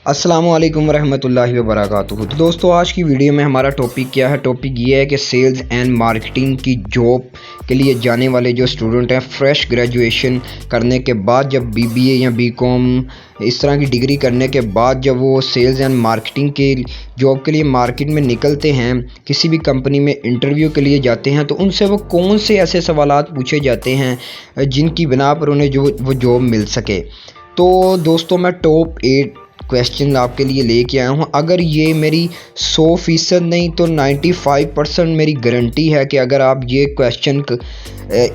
अस्सलाम वालेकुम वरहमतुल्लाहि वबरकातुहू। तो दोस्तों, आज की वीडियो में हमारा टॉपिक क्या है। टॉपिक ये है कि सेल्स एंड मार्केटिंग की जॉब के लिए जाने वाले जो स्टूडेंट हैं, फ्रेश ग्रेजुएशन करने के बाद, जब बीबीए या बीकॉम इस तरह की डिग्री करने के बाद जब वो सेल्स एंड मार्केटिंग के जॉब के लिए मार्केट में निकलते हैं, किसी भी कंपनी में इंटरव्यू के लिए जाते हैं, तो उनसे वो कौन से ऐसे सवालात पूछे जाते हैं जिनकी बिना पर उन्हें वो जॉब मिल सके। तो दोस्तों, मैं टॉप 8 क्वेश्चन आपके लिए लेके आया हूँ। अगर ये मेरी 100% नहीं तो 95% मेरी गारंटी है कि अगर आप ये क्वेश्चन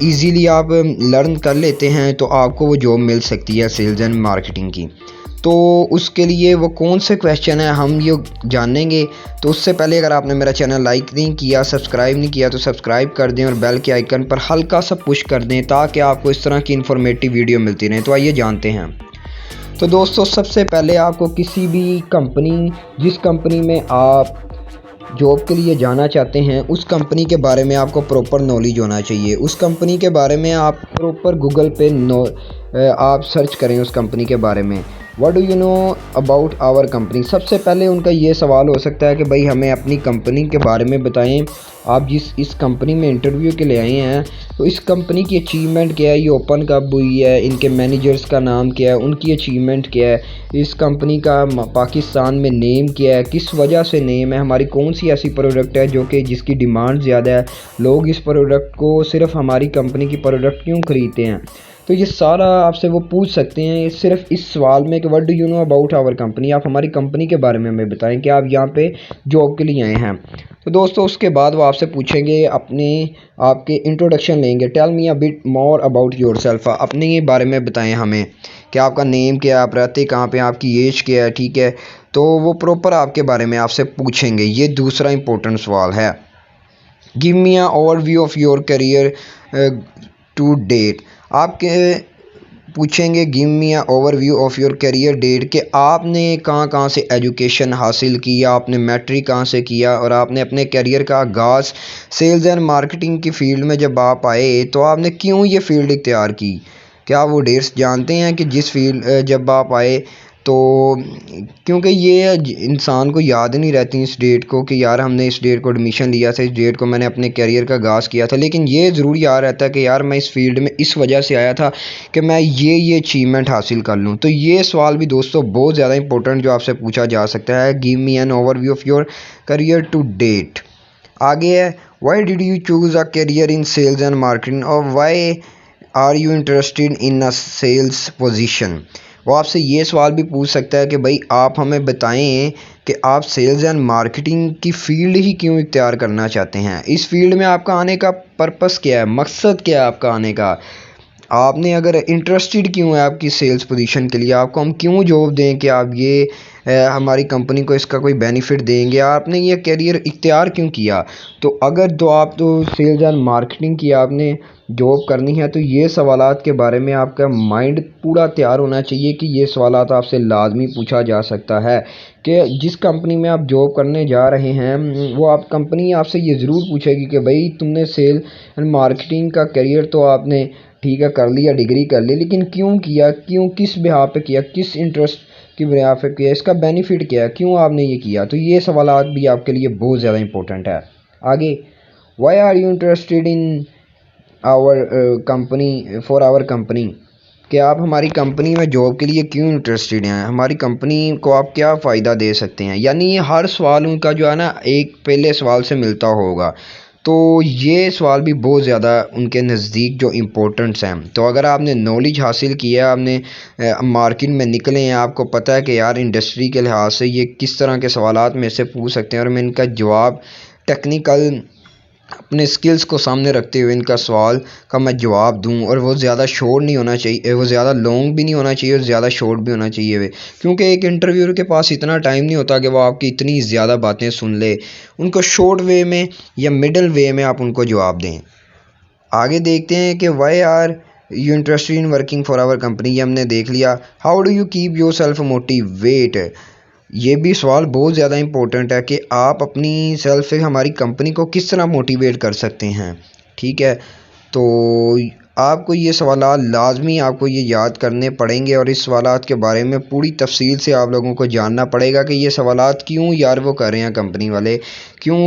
ईज़िली आप लर्न कर लेते हैं तो आपको वो जॉब मिल सकती है सेल्स एंड मार्केटिंग की। तो उसके लिए वो कौन से क्वेश्चन है हम ये जानेंगे। तो उससे पहले अगर आपने मेरा चैनल लाइक नहीं किया, सब्सक्राइब नहीं किया, तो सब्सक्राइब कर दें और बेल के आइकन पर हल्का सा पुश कर दें ताकि आपको इस तरह की इन्फॉर्मेटिव वीडियो मिलती रहे। तो आइए जानते हैं। तो दोस्तों, सबसे पहले आपको किसी भी कंपनी, जिस कंपनी में आप जॉब के लिए जाना चाहते हैं, उस कंपनी के बारे में आपको प्रॉपर नॉलेज होना चाहिए। उस कंपनी के बारे में आप प्रॉपर गूगल पे आप सर्च करें उस कंपनी के बारे में। What do you know about our company. सबसे पहले उनका ये सवाल हो सकता है कि भाई हमें अपनी कंपनी के बारे में बताएं। आप जिस इस कंपनी में इंटरव्यू के लिए आए हैं, तो इस कंपनी की अचीवमेंट क्या है, ये ओपन कब हुई है, इनके मैनेजर्स का नाम क्या है, उनकी अचीवमेंट क्या है, इस कंपनी का पाकिस्तान में नेम क्या है, किस वजह से नेम है, हमारी कौन सी ऐसी प्रोडक्ट है जो कि जिसकी डिमांड ज़्यादा है, लोग इस प्रोडक्ट को सिर्फ हमारी कंपनी की प्रोडक्ट क्यों ख़रीदते हैं। तो ये सारा आपसे वो पूछ सकते हैं सिर्फ इस सवाल में कि what do you know about our company. आप हमारी कंपनी के बारे में हमें बताएं कि आप यहाँ पे जॉब के लिए आए हैं। तो दोस्तों, उसके बाद वो आपसे पूछेंगे, आपके इंट्रोडक्शन लेंगे। Tell me a bit more about yourself. अपने बारे में बताएं हमें कि आपका नेम क्या है, आप रहते कहाँ पे, आपकी एज क्या है। ठीक है, तो वो प्रॉपर आपके बारे में आपसे पूछेंगे। ये दूसरा इंपॉर्टेंट सवाल है। Give me a overview of your career to date. आपके पूछेंगे give me a overview of your career date, कि आपने कहाँ कहाँ से एजुकेशन हासिल किया, आपने मैट्रिक कहाँ से किया, और आपने अपने करियर का आगाज़ सेल्स एंड मार्केटिंग की फील्ड में जब आप आए तो आपने क्यों ये फील्ड इख्तियार की। क्या आप वो डेट्स जानते हैं कि जिस फील्ड जब आप आए, तो क्योंकि ये इंसान को याद नहीं रहती इस डेट को कि यार हमने इस डेट को एडमिशन लिया था, इस डेट को मैंने अपने करियर का आगाज़ किया था, लेकिन ये ज़रूर याद रहता है कि यार मैं इस फील्ड में इस वजह से आया था कि मैं ये अचीवमेंट हासिल कर लूँ। तो ये सवाल भी दोस्तों बहुत ज़्यादा इंपॉर्टेंट जो आपसे पूछा जा सकता है। Give me an overview of your career to date. आगे है, why did you choose a career in sales and marketing, और why are you interested in a sales position. वो आपसे ये सवाल भी पूछ सकता है कि भाई आप हमें बताएं कि आप सेल्स एंड मार्केटिंग की फ़ील्ड ही क्यों इख्तियार करना चाहते हैं। इस फील्ड में आपका आने का पर्पस क्या है, मकसद क्या है आपका आने का। आपने अगर इंटरेस्टेड क्यों है आपकी सेल्स पोजीशन के लिए, आपको हम क्यों जॉब दें कि आप ये हमारी कंपनी को इसका कोई बेनिफिट देंगे, आपने ये करियर इख्तियार क्यों किया। तो अगर आप सेल्स एंड मार्केटिंग की आपने जॉब करनी है, तो ये सवालात के बारे में आपका माइंड पूरा तैयार होना चाहिए कि ये सवालात आपसे लाजमी पूछा जा सकता है कि जिस कंपनी में आप जॉब करने जा रहे हैं, वो आप कंपनी आपसे ये ज़रूर पूछेगी कि भाई तुमने सेल एंड मार्केटिंग का करियर तो आपने ठीक है कर लिया, डिग्री कर ली, लेकिन क्यों किया, क्यों, किस बिहाफ पे किया, किस इंटरेस्ट की बिहाफ पे किया, इसका बेनिफिट क्या है, क्यों आपने ये किया। तो ये सवालात भी आपके लिए बहुत ज़्यादा इंपॉर्टेंट है। आगे, why are you interested in our company, for our company, कि आप हमारी कंपनी में जॉब के लिए क्यों इंटरेस्टेड हैं, हमारी कंपनी को आप क्या फ़ायदा दे सकते हैं। यानी हर सवाल उनका जो है ना एक पहले सवाल से मिलता होगा। तो ये सवाल भी बहुत ज़्यादा उनके नज़दीक जो इम्पोर्टेंट्स हैं। तो अगर आपने नॉलेज हासिल किया, आपने मार्केट में निकले हैं, आपको पता है कि यार इंडस्ट्री के लिहाज से ये किस तरह के सवालात में से पूछ सकते हैं, और मैं इनका जवाब टेक्निकल अपने स्किल्स को सामने रखते हुए इनका सवाल का मैं जवाब दूं, और वो ज़्यादा शॉर्ट नहीं होना चाहिए, वो ज़्यादा लॉन्ग भी नहीं होना चाहिए और ज़्यादा शॉर्ट भी होना चाहिए वे, क्योंकि एक इंटरव्यूअर के पास इतना टाइम नहीं होता कि वो आपकी इतनी ज़्यादा बातें सुन ले। उनको शॉर्ट वे में या मिडल वे में आप उनको जवाब दें। आगे देखते हैं कि why are you interested in working for our company, ये हमने देख लिया। How do you keep yourself motivate, ये भी सवाल बहुत ज़्यादा इंपॉर्टेंट है कि आप अपनी सेल्फ से हमारी कंपनी को किस तरह मोटिवेट कर सकते हैं। ठीक है, तो آپ کو یہ سوالات لازمی آپ کو یہ یاد کرنے پڑیں گے، اور اس سوالات کے بارے میں پوری تفصیل سے آپ لوگوں کو جاننا پڑے گا کہ یہ سوالات کیوں یار وہ کر رہے ہیں کمپنی والے، کیوں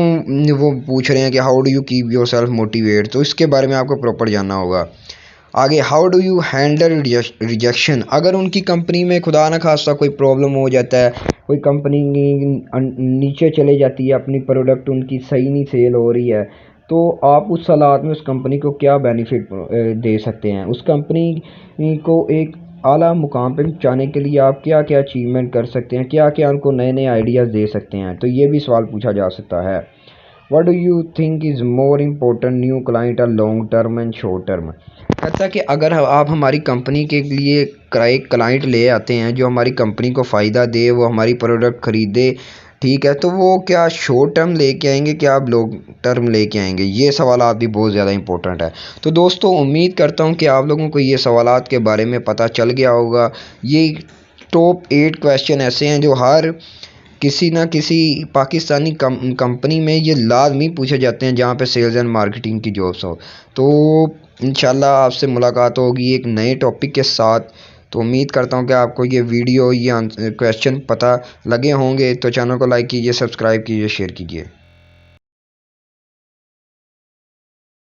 وہ پوچھ رہے ہیں کہ how do you keep your self motivate, تو اس کے بارے میں آپ کو پراپر جاننا ہوگا۔ آگے how do you handle rejection, اگر ان کی کمپنی میں خدا نہ خواستہ کوئی پرابلم ہو جاتا ہے، کوئی کمپنی نیچے چلے جاتی ہے، اپنی پروڈکٹ ان کی صحیح نہیں سیل ہو رہی ہے، تو آپ اس حالات میں اس کمپنی کو کیا بینیفٹ دے سکتے ہیں، اس کمپنی کو ایک اعلیٰ مقام پہ پہنچانے کے لیے آپ کیا کیا اچیومنٹ کر سکتے ہیں، کیا کیا ان کو نئے نئے آئیڈیاز دے سکتے ہیں، تو یہ بھی سوال پوچھا جا سکتا ہے۔ What do you think is more important new client or long term and short term, کہتا کہ اگر آپ ہماری کمپنی کے لیے ایک کلائنٹ لے آتے ہیں جو ہماری کمپنی کو فائدہ دے، وہ ہماری پروڈکٹ خریدے، ٹھیک ہے، تو وہ کیا شارٹ ٹرم لے کے آئیں گے، کیا آپ لانگ ٹرم لے کے آئیں گے، یہ سوالات بھی بہت زیادہ امپورٹنٹ ہے۔ تو دوستو امید کرتا ہوں کہ آپ لوگوں کو یہ سوالات کے بارے میں پتہ چل گیا ہوگا۔ یہ ٹاپ 8 کویسچن ایسے ہیں جو ہر کسی نہ کسی پاکستانی کمپنی میں یہ لازمی پوچھے جاتے ہیں جہاں پہ سیلز اینڈ مارکیٹنگ کی جابس ہو۔ تو انشاءاللہ آپ سے ملاقات ہوگی ایک نئے ٹاپک کے ساتھ۔ تو امید کرتا ہوں کہ آپ کو یہ ویڈیو یہ کویسچن پتہ لگے ہوں گے، تو چینل کو لائک کیجیے، سبسکرائب کیجیے، شیئر کیجیے۔